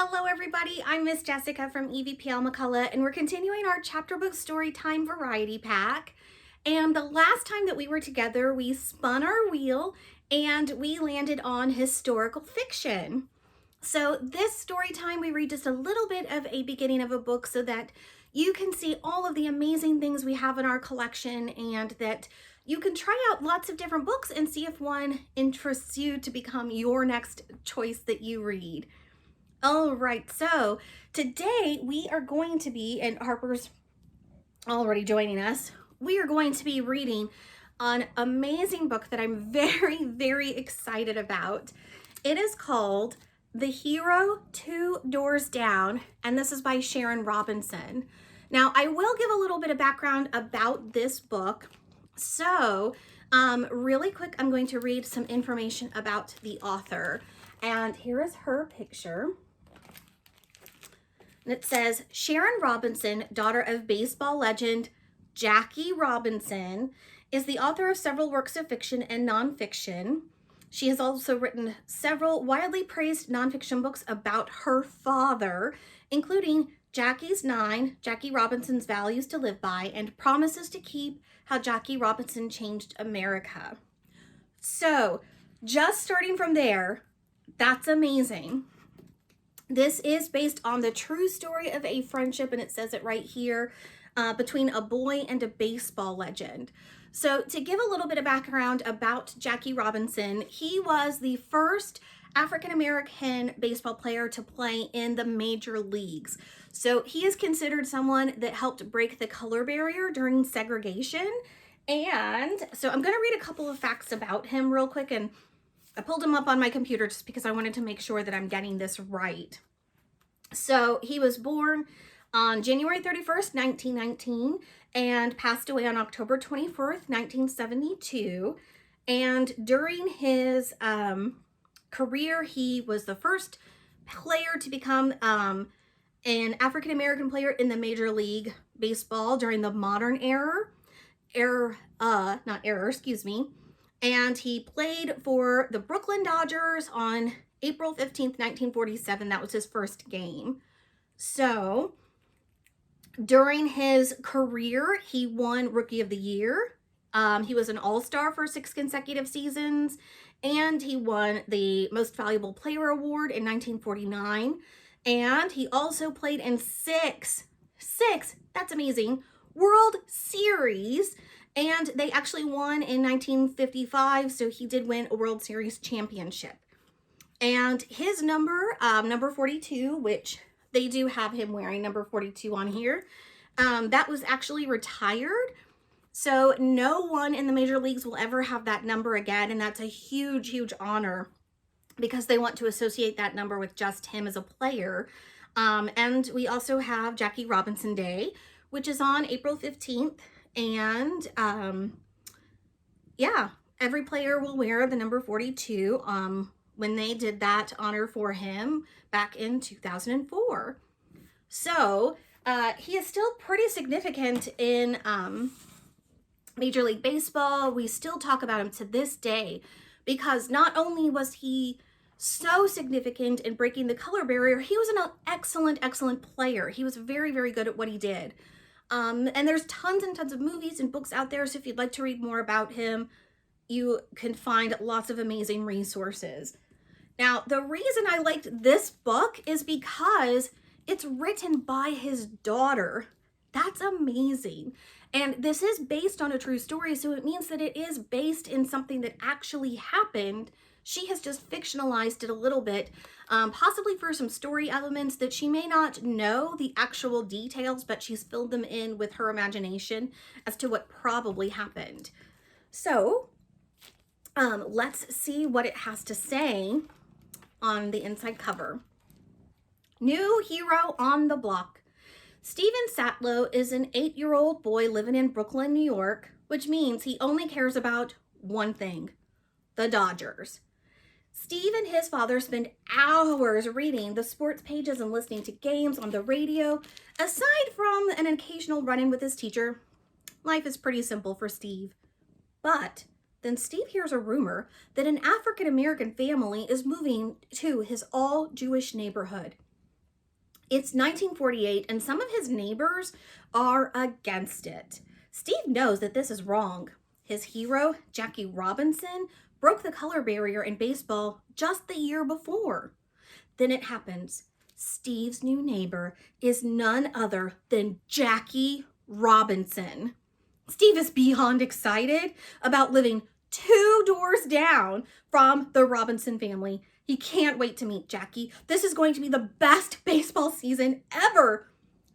Hello everybody, I'm Miss Jessica from EVPL McCullough, and we're continuing our Chapter Book Storytime Variety Pack. And the last time that we were together, we spun our wheel and we landed on historical fiction. So this story time, we read just a little bit of a beginning of a book so that you can see all of the amazing things we have in our collection and that you can try out lots of different books and see if one interests you to become your next choice that you read. All right, so today we are going to be, and Harper's already joining us, we are going to be reading an amazing book that I'm very, very excited about. It is called The Hero 2 Doors Down, and this is by Sharon Robinson. Now, I will give a little bit of background about this book. So, really quick, I'm going to read some information about the author. And here is her picture. And it says, Sharon Robinson, daughter of baseball legend Jackie Robinson, is the author of several works of fiction and nonfiction. She has also written several widely praised nonfiction books about her father, including Jackie's 9, Jackie Robinson's Values to Live By, and Promises to Keep, How Jackie Robinson Changed America. So, just starting from there, that's amazing. This is based on the true story of a friendship, and it says it right here, between a boy and a baseball legend. So to give a little bit of background about Jackie Robinson, he was the first African-American baseball player to play in the major leagues. So he is considered someone that helped break the color barrier during segregation. And so I'm going to read a couple of facts about him real quick, and I pulled him up on my computer just because I wanted to make sure that I'm getting this right. So he was born on January 31st, 1919, and passed away on October 24th, 1972. And during his career, he was the first player to become an African-American player in the Major League Baseball during the modern era. And he played for the Brooklyn Dodgers on April 15th, 1947. That was his first game. So during his career, he won Rookie of the Year. He was an All-Star for 6 consecutive seasons, and he won the Most Valuable Player Award in 1949. And he also played in six, that's amazing, World Series. And they actually won in 1955, so he did win a World Series championship. And his number, number 42, which they do have him wearing number 42 on here, that was actually retired. So no one in the major leagues will ever have that number again, and that's a huge, huge honor because they want to associate that number with just him as a player. And we also have Jackie Robinson Day, which is on April 15th. And yeah, every player will wear the number 42 when they did that honor for him back in 2004. So he is still pretty significant in Major League Baseball. We still talk about him to this day because not only was he so significant in breaking the color barrier, he was an excellent player. He was very, very good at what he did. And there's tons and tons of movies and books out there, so if you'd like to read more about him, you can find lots of amazing resources. Now, the reason I liked this book is because it's written by his daughter. That's amazing. And this is based on a true story, so it means that it is based in something that actually happened. She has just fictionalized it a little bit, possibly for some story elements that she may not know the actual details, but she's filled them in with her imagination as to what probably happened. So let's see what it has to say on the inside cover. New hero on the block. Stephen Satlow is an 8-year-old boy living in Brooklyn, New York, which means he only cares about one thing, the Dodgers. Steve and his father spend hours reading the sports pages and listening to games on the radio. Aside from an occasional run-in with his teacher, life is pretty simple for Steve. But then Steve hears a rumor that an African-American family is moving to his all-Jewish neighborhood. It's 1948 and some of his neighbors are against it. Steve knows that this is wrong. His hero, Jackie Robinson, broke the color barrier in baseball just the year before. Then it happens. Steve's new neighbor is none other than Jackie Robinson. Steve is beyond excited about living 2 doors down from the Robinson family. He can't wait to meet Jackie. This is going to be the best baseball season ever.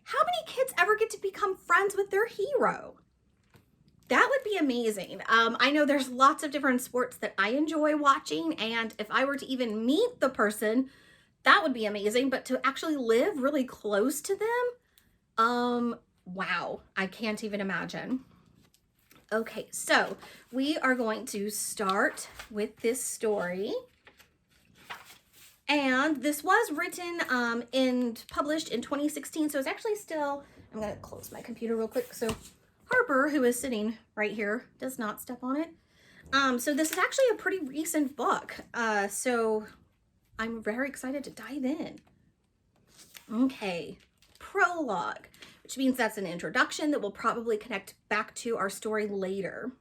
How many kids ever get to become friends with their hero? That would be amazing. I know there's lots of different sports that I enjoy watching, and if I were to even meet the person, that would be amazing. But to actually live really close to them, wow, I can't even imagine. Okay, so we are going to start with this story. And this was written and published in 2016, so it's actually still, I'm going to close my computer real quick so Harper, who is sitting right here, does not step on it. So this is actually a pretty recent book, so I'm very excited to dive in. Okay, prologue, which means that's an introduction that will probably connect back to our story later.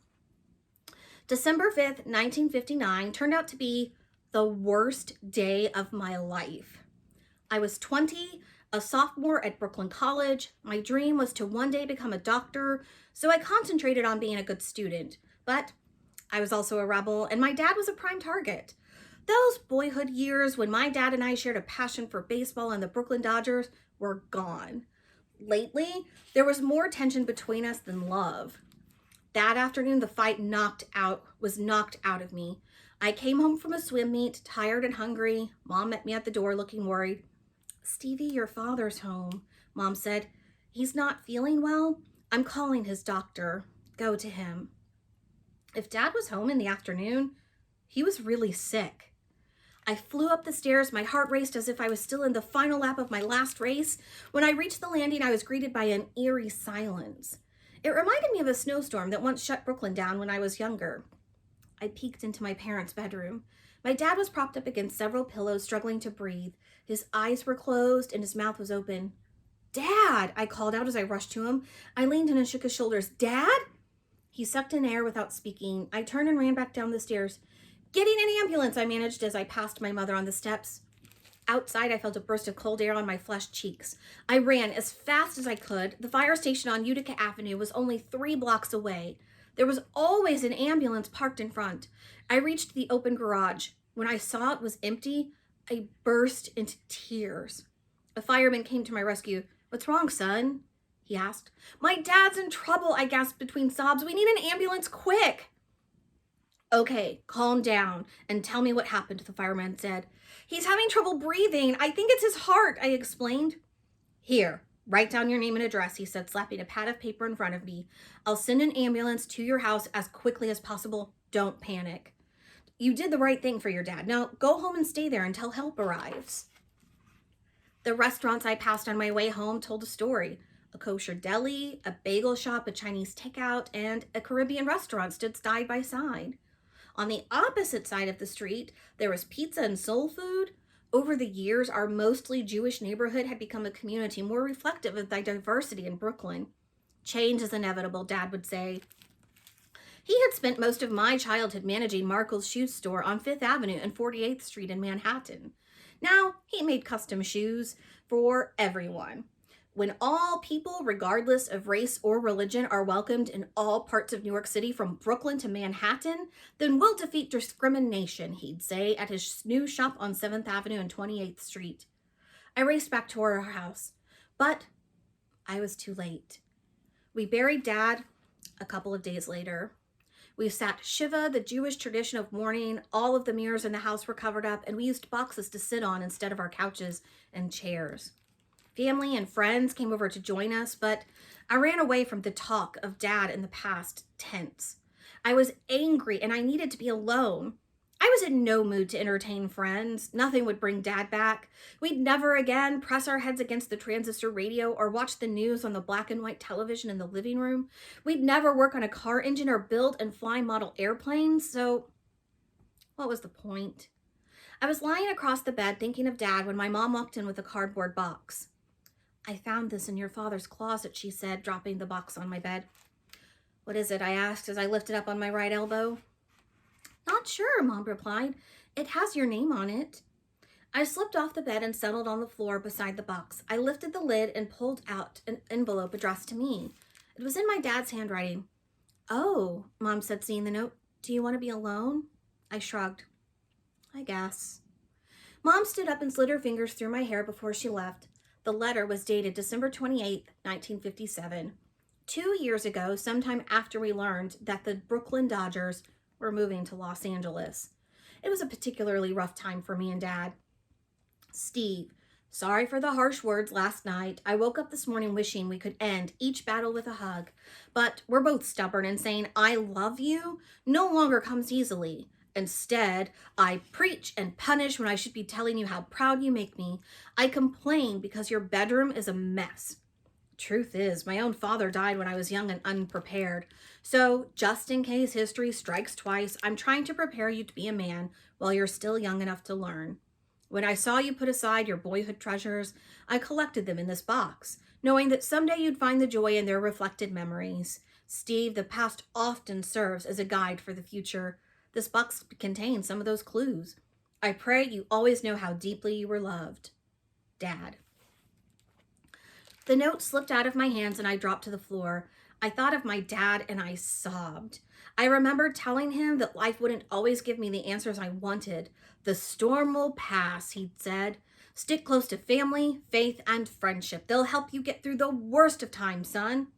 December 5th, 1959 turned out to be the worst day of my life. I was 20, a sophomore at Brooklyn College. My dream was to one day become a doctor, so I concentrated on being a good student. But I was also a rebel, and my dad was a prime target. Those boyhood years when my dad and I shared a passion for baseball and the Brooklyn Dodgers were gone. Lately, there was more tension between us than love. That afternoon, the fight was knocked out of me. I came home from a swim meet, tired and hungry. Mom met me at the door looking worried. "Stevie, your father's home," Mom said. "He's not feeling well. I'm calling his doctor. Go to him." If Dad was home in the afternoon, he was really sick. I flew up the stairs. My heart raced as if I was still in the final lap of my last race. When I reached the landing, I was greeted by an eerie silence. It reminded me of a snowstorm that once shut Brooklyn down when I was younger. I peeked into my parents' bedroom. My dad was propped up against several pillows, struggling to breathe. His eyes were closed and his mouth was open. "Dad!" I called out as I rushed to him. I leaned in and shook his shoulders. "Dad?" He sucked in air without speaking. I turned and ran back down the stairs. "Getting an ambulance," I managed as I passed my mother on the steps. Outside, I felt a burst of cold air on my flushed cheeks. I ran as fast as I could. The fire station on Utica Avenue was only 3 blocks away. There was always an ambulance parked in front. I reached the open garage. When I saw it was empty, I burst into tears. A fireman came to my rescue. "What's wrong, son?" he asked. "My dad's in trouble," I gasped between sobs. "We need an ambulance, quick." "Okay, calm down and tell me what happened," the fireman said. "He's having trouble breathing. I think it's his heart," I explained. "Here, write down your name and address," he said, slapping a pad of paper in front of me. "I'll send an ambulance to your house as quickly as possible. Don't panic. You did the right thing for your dad. Now go home and stay there until help arrives." The restaurants I passed on my way home told a story. A kosher deli, a bagel shop, a Chinese takeout, and a Caribbean restaurant stood side by side. On the opposite side of the street, there was pizza and soul food. Over the years, our mostly Jewish neighborhood had become a community more reflective of the diversity in Brooklyn. "Change is inevitable," Dad would say. He had spent most of my childhood managing Markle's shoe store on 5th Avenue and 48th Street in Manhattan. Now, he made custom shoes for everyone. When all people, regardless of race or religion, are welcomed in all parts of New York City from Brooklyn to Manhattan, then we'll defeat discrimination, he'd say at his new shop on 7th Avenue and 28th Street. I raced back to our house, but I was too late. We buried Dad a couple of days later. We sat Shiva, the Jewish tradition of mourning. All of the mirrors in the house were covered up, and we used boxes to sit on instead of our couches and chairs. Family and friends came over to join us, but I ran away from the talk of Dad in the past tense. I was angry and I needed to be alone. I was in no mood to entertain friends. Nothing would bring Dad back. We'd never again press our heads against the transistor radio or watch the news on the black and white television in the living room. We'd never work on a car engine or build and fly model airplanes, so what was the point? I was lying across the bed thinking of Dad when my mom walked in with a cardboard box. I found this in your father's closet, she said, dropping the box on my bed. What is it? I asked as I lifted up on my right elbow. Not sure, Mom replied. It has your name on it. I slipped off the bed and settled on the floor beside the box. I lifted the lid and pulled out an envelope addressed to me. It was in my dad's handwriting. Oh, Mom said, seeing the note. Do you want to be alone? I shrugged. I guess. Mom stood up and slid her fingers through my hair before she left. The letter was dated December 28th, 1957. 2 years ago, sometime after we learned that the Brooklyn Dodgers were moving to Los Angeles. It was a particularly rough time for me and Dad. Steve, sorry for the harsh words last night. I woke up this morning wishing we could end each battle with a hug. But we're both stubborn, and saying I love you no longer comes easily. Instead, I preach and punish when I should be telling you how proud you make me. I complain because your bedroom is a mess. Truth is, my own father died when I was young and unprepared. So, just in case history strikes twice, I'm trying to prepare you to be a man while you're still young enough to learn. When I saw you put aside your boyhood treasures, I collected them in this box, knowing that someday you'd find the joy in their reflected memories. Steve, the past often serves as a guide for the future. This box contains some of those clues. I pray you always know how deeply you were loved. Dad. The note slipped out of my hands and I dropped to the floor. I thought of my dad and I sobbed. I remembered telling him that life wouldn't always give me the answers I wanted. The storm will pass, he'd said. Stick close to family, faith, and friendship. They'll help you get through the worst of times, son.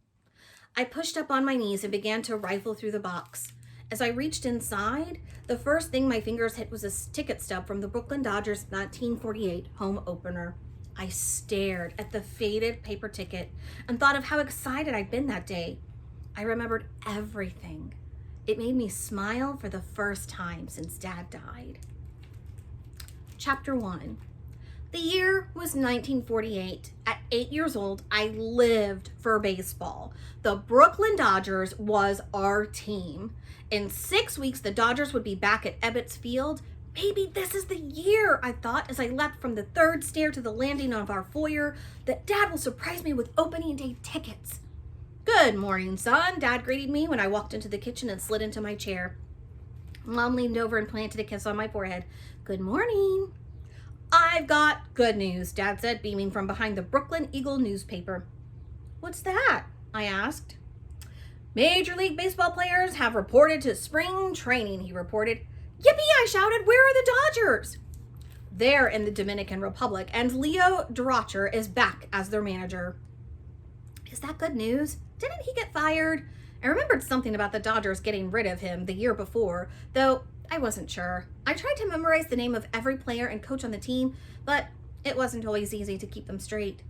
I pushed up on my knees and began to rifle through the box. As I reached inside, the first thing my fingers hit was a ticket stub from the Brooklyn Dodgers 1948 home opener. I stared at the faded paper ticket and thought of how excited I'd been that day. I remembered everything. It made me smile for the first time since Dad died. Chapter 1. The year was 1948. At 8 years old, I lived for baseball. The Brooklyn Dodgers was our team. In 6 weeks, the Dodgers would be back at Ebbets Field. Maybe this is the year, I thought as I leapt from the third stair to the landing of our foyer, that Dad will surprise me with opening day tickets. Good morning, son, Dad greeted me when I walked into the kitchen and slid into my chair. Mom leaned over and planted a kiss on my forehead. Good morning. I've got good news, Dad said, beaming from behind the Brooklyn Eagle newspaper. What's that? I asked. Major League Baseball players have reported to spring training, he reported. Yippee, I shouted, where are the Dodgers? They're in the Dominican Republic, and Leo Durocher is back as their manager. Is that good news? Didn't he get fired? I remembered something about the Dodgers getting rid of him the year before, though I wasn't sure. I tried to memorize the name of every player and coach on the team, but it wasn't always easy to keep them straight.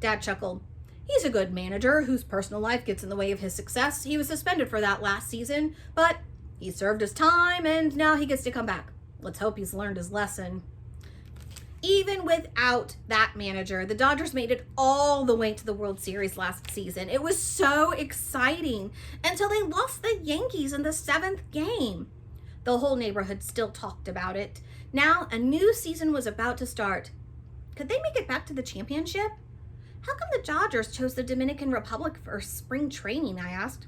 Dad chuckled. He's a good manager whose personal life gets in the way of his success. He was suspended for that last season, but he served his time and now he gets to come back. Let's hope he's learned his lesson. Even without that manager, the Dodgers made it all the way to the World Series last season. It was so exciting until they lost the Yankees in the 7th game. The whole neighborhood still talked about it. Now a new season was about to start. Could they make it back to the championship? How come the Dodgers chose the Dominican Republic for spring training, I asked.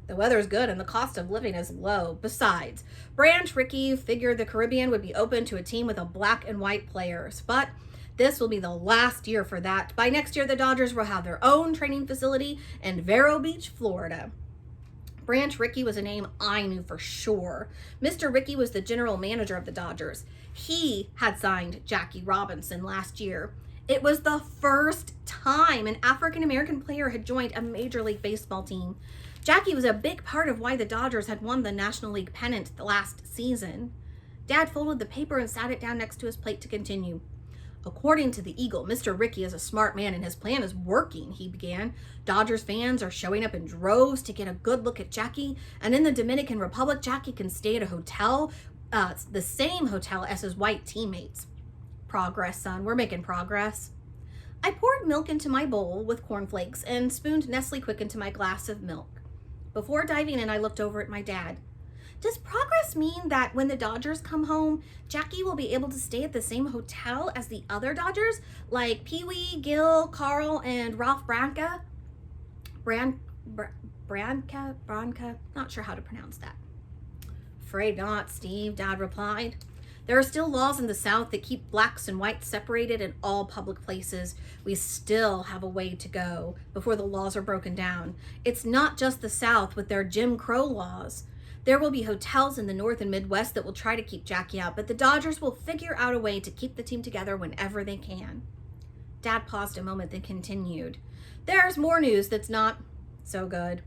The weather's good and the cost of living is low. Besides, Branch Rickey figured the Caribbean would be open to a team with a black and white players. But this will be the last year for that. By next year, the Dodgers will have their own training facility in Vero Beach, Florida. Branch Rickey was a name I knew for sure. Mr. Rickey was the general manager of the Dodgers. He had signed Jackie Robinson last year. It was the first time an African-American player had joined a Major League Baseball team. Jackie was a big part of why the Dodgers had won the National League pennant the last season. Dad folded the paper and sat it down next to his plate to continue. According to the Eagle, Mr. Rickey is a smart man and his plan is working, he began. Dodgers fans are showing up in droves to get a good look at Jackie, and in the Dominican Republic, Jackie can stay at a hotel, the same hotel as his white teammates. Progress, son. We're making progress. I poured milk into my bowl with cornflakes and spooned Nestle Quick into my glass of milk. Before diving in, I looked over at my dad. Does progress mean that when the Dodgers come home, Jackie will be able to stay at the same hotel as the other Dodgers, like Pee-wee, Gil, Carl, and Ralph Branca? Branca? Not sure how to pronounce that. Afraid not, Steve, Dad replied. There are still laws in the South that keep blacks and whites separated in all public places. We still have a way to go before the laws are broken down. It's not just the South with their Jim Crow laws. There will be hotels in the North and Midwest that will try to keep Jackie out, but the Dodgers will figure out a way to keep the team together whenever they can. Dad paused a moment, then continued. There's more news that's not so good.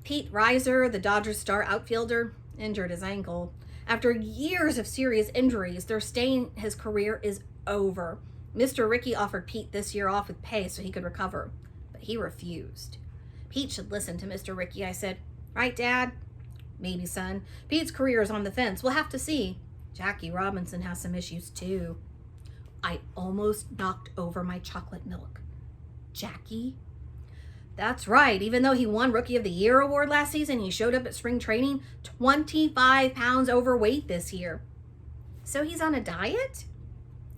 Pete Reiser, the Dodgers star outfielder, injured his ankle. After years of serious injuries, they're saying his career is over. Mr. Rickey offered Pete this year off with pay so he could recover, but he refused. Pete should listen to Mr. Rickey, I said. Right, Dad? Maybe, son. Pete's career is on the fence. We'll have to see. Jackie Robinson has some issues, too. I almost knocked over my chocolate milk. Jackie? That's right. Even though he won Rookie of the Year award last season, he showed up at spring training 25 pounds overweight this year. So he's on a diet?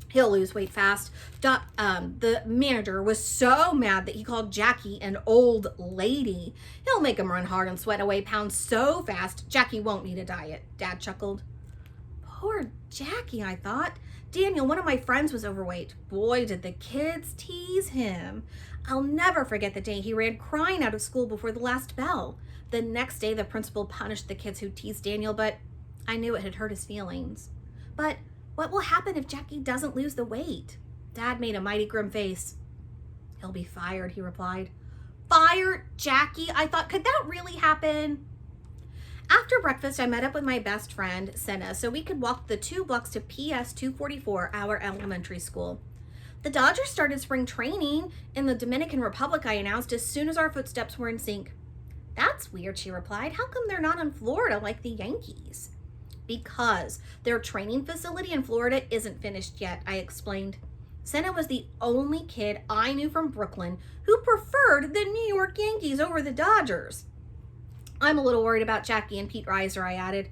He'll lose weight fast. The manager was so mad that he called Jackie an old lady. He'll make him run hard and sweat away pounds so fast, Jackie won't need a diet, Dad chuckled. Poor Jackie, I thought. Daniel, one of my friends, was overweight. Boy, did the kids tease him. I'll never forget the day he ran crying out of school before the last bell. The next day, the principal punished the kids who teased Daniel, but I knew it had hurt his feelings. But what will happen if Jackie doesn't lose the weight? Dad made a mighty grim face. He'll be fired, he replied. Fire Jackie? I thought, could that really happen? After breakfast, I met up with my best friend, Senna, so we could walk the 2 blocks to PS 244, our elementary school. The Dodgers started spring training in the Dominican Republic, I announced as soon as our footsteps were in sync. That's weird, she replied. How come they're not in Florida like the Yankees? Because their training facility in Florida isn't finished yet, I explained. Senna was the only kid I knew from Brooklyn who preferred the New York Yankees over the Dodgers. I'm a little worried about Jackie and Pete Reiser, I added.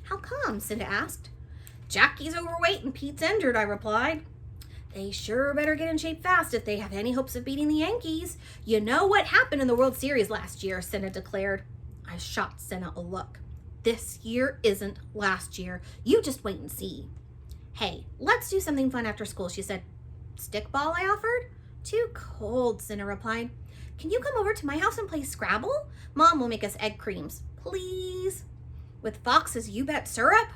How come? Cinda asked. Jackie's overweight and Pete's injured, I replied. They sure better get in shape fast if they have any hopes of beating the Yankees. You know what happened in the World Series last year, Senna declared. I shot Senna a look. This year isn't last year. You just wait and see. Hey, let's do something fun after school, she said. Stickball, I offered. Too cold, Senna replied. Can you come over to my house and play Scrabble? Mom will make us egg creams. Please? With Fox's You Bet syrup?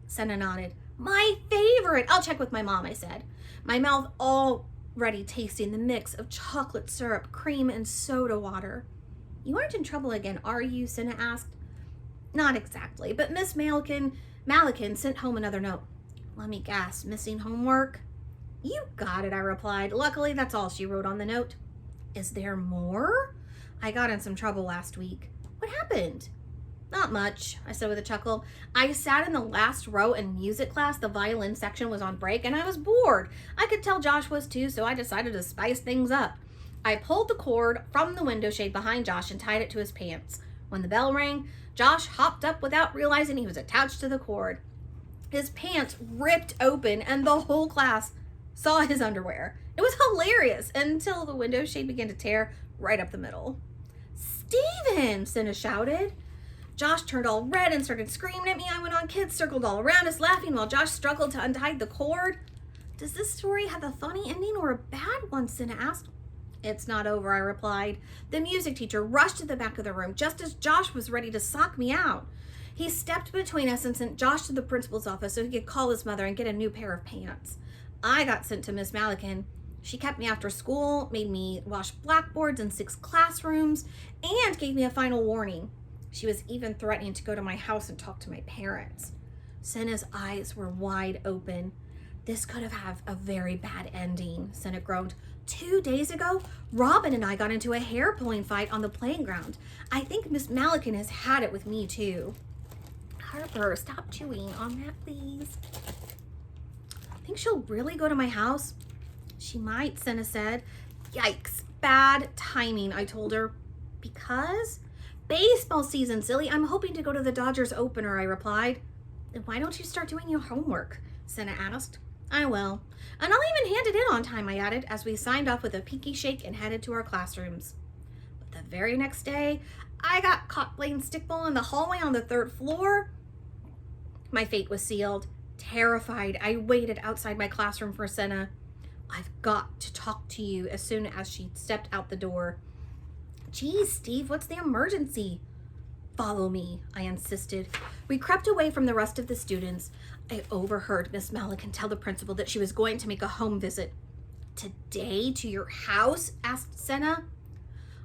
Senna nodded. My favorite. I'll check with my mom, I said. My mouth already tasting the mix of chocolate syrup, cream, and soda water. You aren't in trouble again, are you? Senna asked. Not exactly, but Miss Malikin sent home another note. Let me guess, missing homework? You got it, I replied. Luckily, that's all she wrote on the note. Is there more? I got in some trouble last week. What happened? Not much, I said with a chuckle. I sat in the last row in music class. The violin section was on break and I was bored. I could tell Josh was too, so I decided to spice things up. I pulled the cord from the window shade behind Josh and tied it to his pants. When the bell rang, Josh hopped up without realizing he was attached to the cord. His pants ripped open and the whole class saw his underwear. It was hilarious until the window shade began to tear right up the middle. Steven, Senna shouted. Josh turned all red and started screaming at me. I went on. Kids circled all around us laughing while Josh struggled to untie the cord. Does this story have a funny ending or a bad one? Senna asked. It's not over, I replied. The music teacher rushed to the back of the room just as Josh was ready to sock me out. He stepped between us and sent Josh to the principal's office so he could call his mother and get a new pair of pants. I got sent to Miss Malikin. She kept me after school, made me wash blackboards in 6 classrooms, and gave me a final warning. She was even threatening to go to my house and talk to my parents. Senna's eyes were wide open. This could have had a very bad ending, Senna groaned. 2 days ago, Robin and I got into a hair-pulling fight on the playground. I think Miss Malikin has had it with me, too. Harper, stop chewing on that, please. Think she'll really go to my house? She might, Senna said. Yikes, bad timing, I told her. Because Baseball season, silly. I'm hoping to go to the Dodgers opener, I replied. Then why don't you start doing your homework? Senna asked. I will. And I'll even hand it in on time, I added, as we signed off with a pinky shake and headed to our classrooms. But the very next day, I got caught playing stickball in the hallway on the 3rd floor. My fate was sealed. Terrified, I waited outside my classroom for Senna. I've got to talk to you as soon as she stepped out the door. Geez, Steve, what's the emergency? Follow me, I insisted. We crept away from the rest of the students. I overheard Miss Malikan tell the principal that she was going to make a home visit. Today to your house? Asked Senna.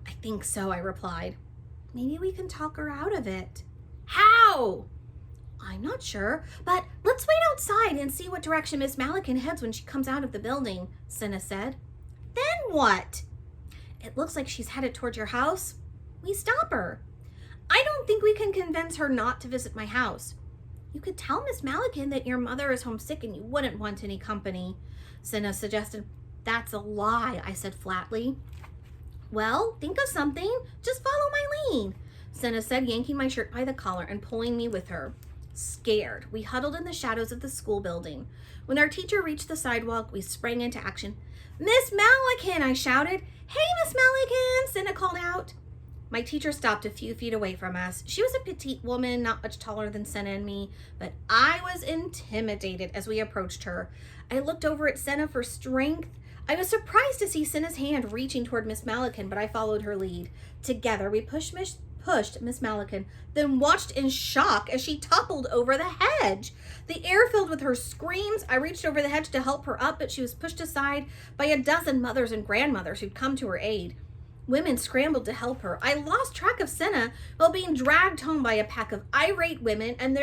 I think so, I replied. Maybe we can talk her out of it. How? I'm not sure, but let's wait outside and see what direction Miss Malikan heads when she comes out of the building, Senna said. Then what? It looks like she's headed toward your house. We stop her. I don't think we can convince her not to visit my house. You could tell Miss Malikan that your mother is homesick and you wouldn't want any company, Senna suggested. That's a lie, I said flatly. Well, think of something. Just follow my lead, Senna said, yanking my shirt by the collar and pulling me with her. Scared, we huddled in the shadows of the school building. When our teacher reached the sidewalk, we sprang into action. Miss Malikan, I shouted. Hey, Miss Malikan, Senna called out. My teacher stopped a few feet away from us. She was a petite woman, not much taller than Senna and me, but I was intimidated as we approached her. I looked over at Senna for strength. I was surprised to see Senna's hand reaching toward Miss Malikan, but I followed her lead. Together, we pushed Miss Malikan, then watched in shock as she toppled over the hedge. The air filled with her screams. I reached over the hedge to help her up, but she was pushed aside by a dozen mothers and grandmothers who'd come to her aid. Women scrambled to help her. I lost track of Senna while being dragged home by a pack of irate women and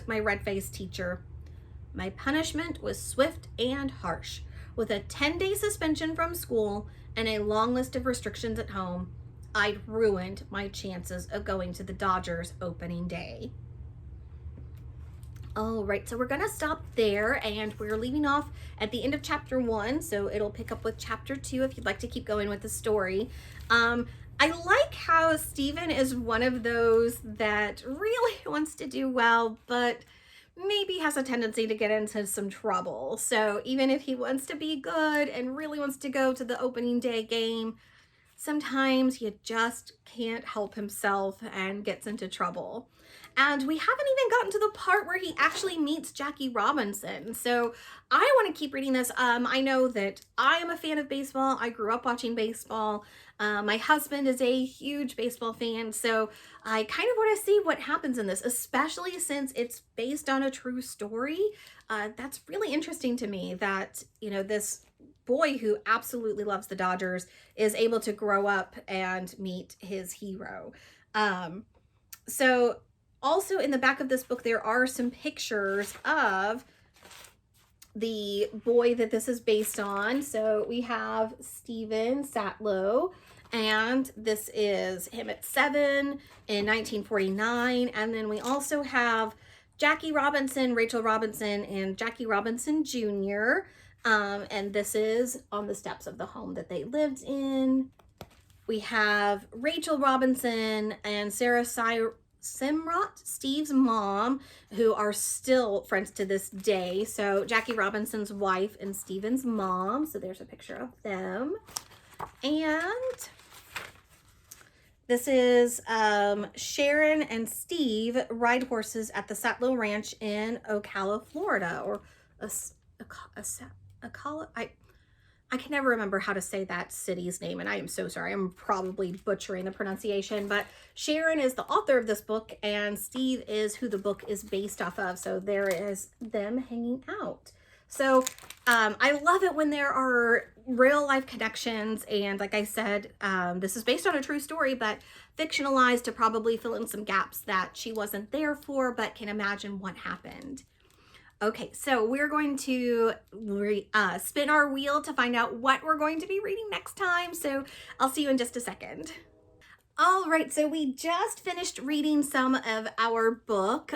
my red-faced teacher. My punishment was swift and harsh, with a 10-day suspension from school and a long list of restrictions at home. I'd ruined my chances of going to the Dodgers opening day. All right, so we're gonna stop there, and we're leaving off at the end of chapter 1, so it'll pick up with chapter 2 if you'd like to keep going with the story. I like how Stephen is one of those that really wants to do well, but maybe has a tendency to get into some trouble. So even if he wants to be good and really wants to go to the opening day game, sometimes he just can't help himself and gets into trouble. And we haven't even gotten to the part where he actually meets Jackie Robinson. So I want to keep reading this. I know that I am a fan of baseball. I grew up watching baseball. My husband is a huge baseball fan. So I kind of want to see what happens in this, especially since it's based on a true story. That's really interesting to me that, you know, this boy who absolutely loves the Dodgers is able to grow up and meet his hero. So also in the back of this book, there are some pictures of the boy that this is based on. So we have Stephen Satlow, and this is him at 7 in 1949. And then we also have Jackie Robinson, Rachel Robinson, and Jackie Robinson Jr., and this is on the steps of the home that they lived in. We have Rachel Robinson and Sarah Simrot, Steve's mom, who are still friends to this day. So Jackie Robinson's wife and Stephen's mom. So there's a picture of them. And this is Sharon and Steve ride horses at the Satlow Ranch in Ocala, Florida, or I can never remember how to say that city's name, and I am so sorry. I'm probably butchering the pronunciation, but Sharon is the author of this book, and Steve is who the book is based off of. So there is them hanging out. So I love it when there are real life connections, and like I said, this is based on a true story, but fictionalized to probably fill in some gaps that she wasn't there for, but can imagine what happened. Okay, so we're going to spin our wheel to find out what we're going to be reading next time. So I'll see you in just a second. All right, so we just finished reading some of our book,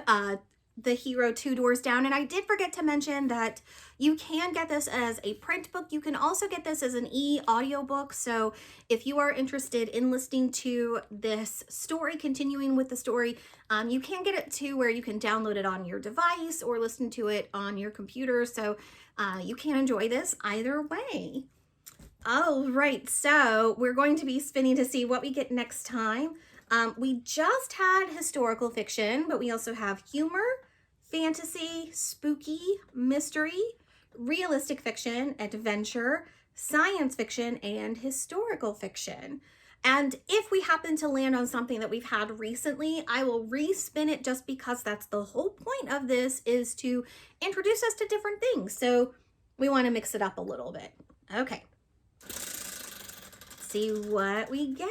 the hero Two Doors Down. And I did forget to mention that you can get this as a print book. You can also get this as an e-audiobook. So if you are interested in listening to this story, continuing with the story, you can get it to where you can download it on your device or listen to it on your computer. So you can enjoy this either way. All right, so we're going to be spinning to see what we get next time. We just had historical fiction, but we also have humor, fantasy, spooky, mystery, realistic fiction, adventure, science fiction, and historical fiction. And if we happen to land on something that we've had recently, I will respin it just because that's the whole point of this, is to introduce us to different things. So we want to mix it up a little bit. Okay. See what we get.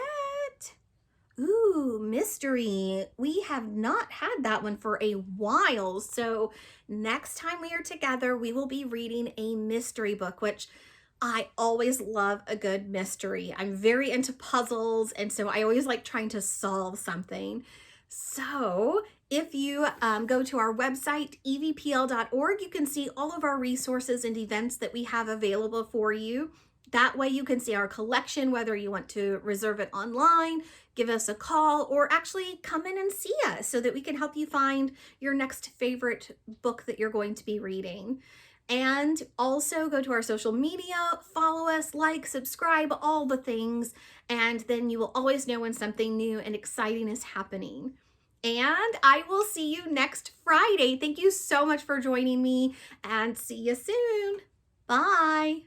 Ooh, mystery. We have not had that one for a while. So next time we are together, we will be reading a mystery book, which I always love a good mystery. I'm very into puzzles, and so I always like trying to solve something. So if you go to our website, evpl.org, you can see all of our resources and events that we have available for you. That way you can see our collection, whether you want to reserve it online, give us a call, or actually come in and see us so that we can help you find your next favorite book that you're going to be reading. And also go to our social media, follow us, like, subscribe, all the things, and then you will always know when something new and exciting is happening. And I will see you next Friday. Thank you so much for joining me, and see you soon. Bye.